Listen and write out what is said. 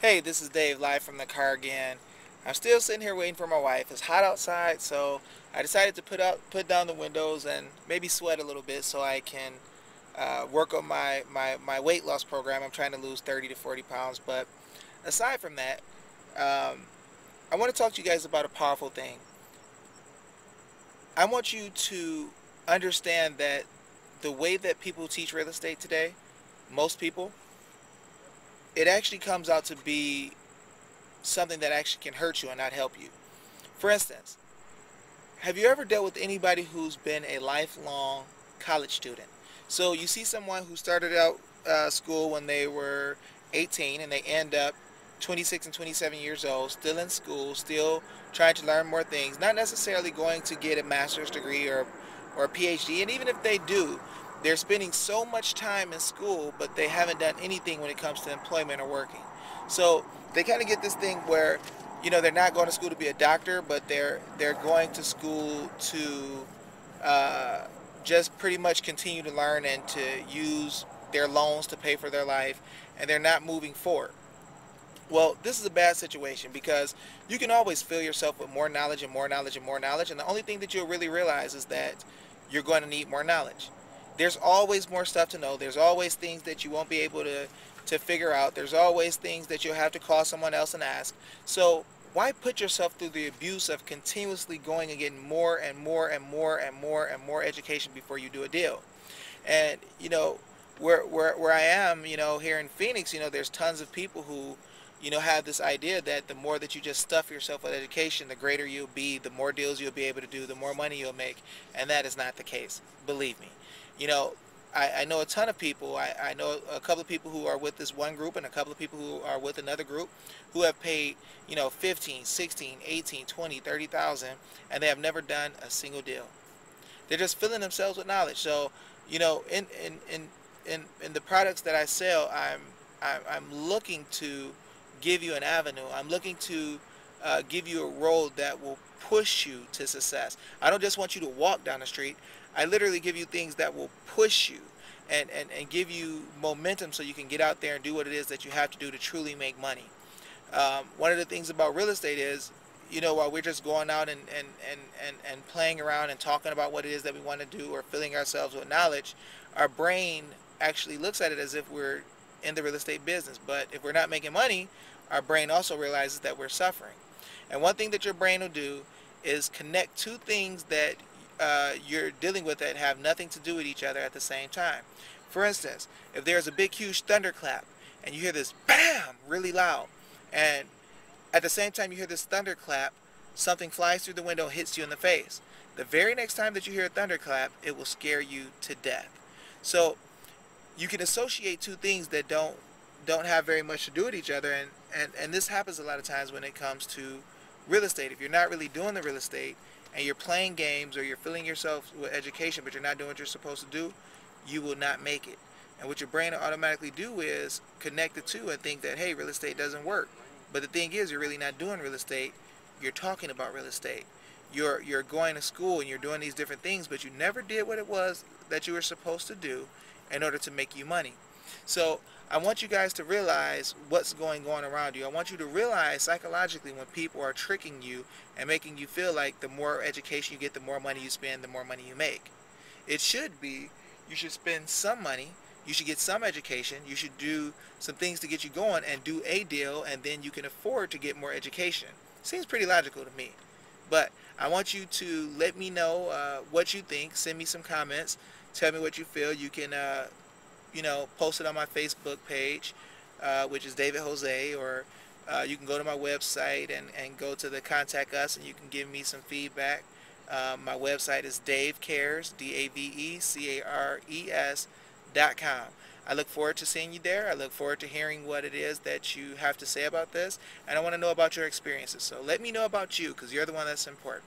Hey, this is Dave live from the car again. I'm still sitting here waiting for my wife. It's hot outside, so I decided to put down the windows and maybe sweat a little bit so I can work on my weight loss program. I'm trying to lose 30 to 40 pounds. But aside from that, um, I want to talk to you guys about a powerful thing. I want you to understand that the way that people teach real estate today, most people, it actually comes out to be something that actually can hurt you and not help you. For instance, have you ever dealt with anybody who's been a lifelong college student? So you see someone who started out school when they were 18 and they end up 26 and 27 years old, still in school, still trying to learn more things, not necessarily going to get a master's degree or a PhD. And even if they do, they're spending so much time in school, but they haven't done anything when it comes to employment or working. So they kind of get this thing where they're not going to school to be a doctor, but they're going to school to uh, just pretty much continue to learn and to use their loans to pay for their life, and they're not moving forward. Well, this is a bad situation because you can always fill yourself with more knowledge and more knowledge and more knowledge, and the only thing that you'll really realize is that you're going to need more knowledge. There's always more stuff to know. There's always things that you won't be able to figure out. There's always things that you'll have to call someone else and ask. So why put yourself through the abuse of continuously going and getting more and more and more and more and more education before you do a deal? And where I am, here in Phoenix, there's tons of people who have this idea that the more that you just stuff yourself with education, the greater you'll be, the more deals you'll be able to do, the more money you'll make. And that is not the case. Believe me. You know, I know a ton of people. I know a couple of people who are with this one group and a couple of people who are with another group who have paid, 15, 16, 18, 20, 30,000, and they have never done a single deal. They're just filling themselves with knowledge. So, in the products that I sell, I'm looking to give you an avenue. I'm looking to give you a road that will push you to success. I don't just want you to walk down the street. I literally give you things that will push you and give you momentum so you can get out there and do what it is that you have to do to truly make money. One of the things about real estate is, while we're just going out and playing around and talking about what it is that we want to do or filling ourselves with knowledge, our brain actually looks at it as if we're in the real estate business. But if we're not making money, our brain also realizes that we're suffering. And one thing that your brain will do is connect two things that you're dealing with that have nothing to do with each other at the same time. For instance, if there's a big, huge thunderclap and you hear this BAM really loud, and at the same time you hear this thunderclap, something flies through the window and hits you in the face. The very next time that you hear a thunderclap, it will scare you to death. So you can associate two things that don't have very much to do with each other, and this happens a lot of times when it comes to real estate. If you're not really doing the real estate and you're playing games or you're filling yourself with education but you're not doing what you're supposed to do, you will not make it. And what your brain will automatically do is connect the two and think that, hey, real estate doesn't work. But the thing is, you're really not doing real estate. You're talking about real estate. You're going to school and you're doing these different things, but you never did what it was that you were supposed to do in order to make you money. So I want you guys to realize what's going on around you. I want you to realize psychologically when people are tricking you and making you feel like the more education you get, the more money you spend, the more money you make. It should be, you should spend some money, you should get some education, you should do some things to get you going and do a deal, and then you can afford to get more education. Seems pretty logical to me. But I want you to let me know what you think. Send me some comments. Tell me what you feel. You can post it on my Facebook page, which is David Jose, or you can go to my website and go to the Contact Us, and you can give me some feedback. My website is davecares, DAVECARES.com. I look forward to seeing you there. I look forward to hearing what it is that you have to say about this, and I want to know about your experiences. So let me know about you, because you're the one that's important.